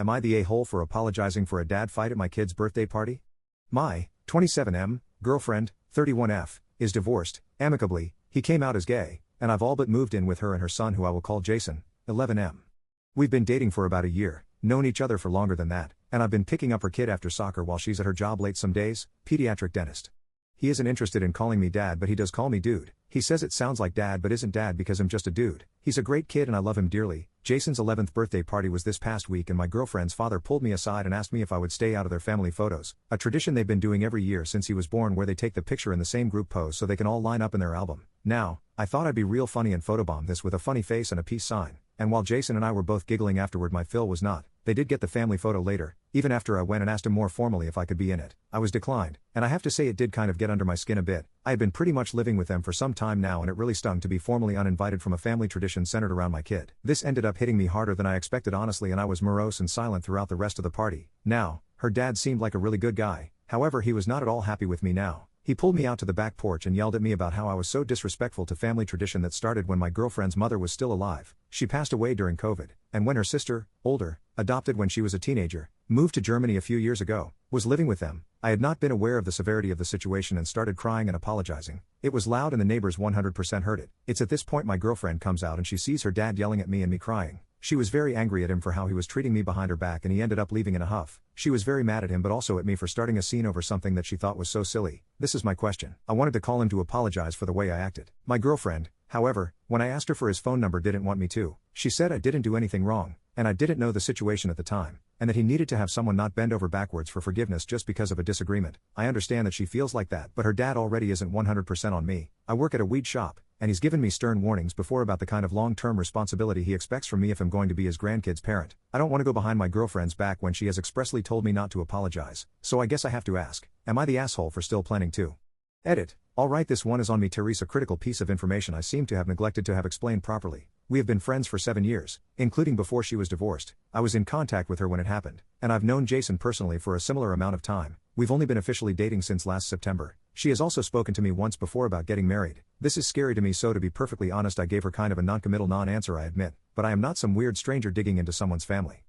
Am I the a-hole for apologizing for a dad fight at my kid's birthday party? My 27M girlfriend, 31F, is divorced, amicably. He came out as gay, and I've all but moved in with her and her son, who I will call Jason, 11M. We've been dating for about a year, known each other for longer than that, and I've been picking up her kid after soccer while she's at her job late some days, pediatric dentist. He isn't interested in calling me dad, but he does call me dude. He says it sounds like dad but isn't dad because I'm just a dude. He's a great kid and I love him dearly. Jason's 11th birthday party was this past week and my girlfriend's father pulled me aside and asked me if I would stay out of their family photos, a tradition they've been doing every year since he was born, where they take the picture in the same group pose so they can all line up in their album. Now, I thought I'd be real funny and photobomb this with a funny face and a peace sign, and while Jason and I were both giggling afterward, my Phil was not. They did get the family photo later, even after I went and asked him more formally if I could be in it. I was declined, and I have to say it did kind of get under my skin a bit. I had been pretty much living with them for some time now and it really stung to be formally uninvited from a family tradition centered around my kid. This ended up hitting me harder than I expected, honestly, and I was morose and silent throughout the rest of the party. Now, her dad seemed like a really good guy, however he was not at all happy with me now. He pulled me out to the back porch and yelled at me about how I was so disrespectful to family tradition that started when my girlfriend's mother was still alive. She passed away during COVID, and when her sister, older, adopted when she was a teenager, moved to Germany a few years ago, was living with them. I had not been aware of the severity of the situation and started crying and apologizing. It was loud and the neighbors 100% heard it. It's at this point my girlfriend comes out and she sees her dad yelling at me and me crying. She was very angry at him for how he was treating me behind her back and he ended up leaving in a huff. She was very mad at him but also at me for starting a scene over something that she thought was so silly. This is my question. I wanted to call him to apologize for the way I acted. My girlfriend, however, when I asked her for his phone number, didn't want me to. She said I didn't do anything wrong, and I didn't know the situation at the time, and that he needed to have someone not bend over backwards for forgiveness just because of a disagreement. I understand that she feels like that, but her dad already isn't 100% on me. I work at a weed shop, and he's given me stern warnings before about the kind of long-term responsibility he expects from me if I'm going to be his grandkid's parent. I don't want to go behind my girlfriend's back when she has expressly told me not to apologize, so I guess I have to ask, am I the asshole for still planning to? Edit. Alright, this one is on me, Teresa. Critical piece of information I seem to have neglected to have explained properly. We have been friends for 7 years, including before she was divorced. I was in contact with her when it happened, and I've known Jason personally for a similar amount of time. We've only been officially dating since last September. She has also spoken to me once before about getting married. This is scary to me, so to be perfectly honest, I gave her kind of a non-committal non-answer, I admit, but I am not some weird stranger digging into someone's family.